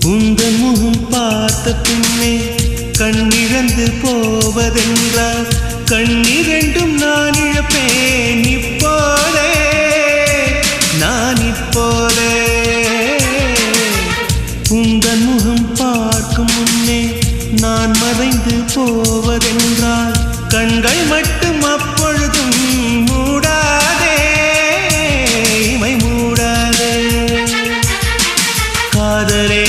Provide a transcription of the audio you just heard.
உந்தன் முகம் பார்த்த பின்னே கண்ணிழந்து போவதென்றால் கண்ணிரண்டும் நான் இழப்பேன் இப்போதே நான் இப்போதே உந்தன் முகம் பார்க்கும் முன்னே நான் மறைந்து போவதென்றால் கண்கள் மட்டும் அப்பொழுதும் மூடாதே இமை மூடாதே காதலே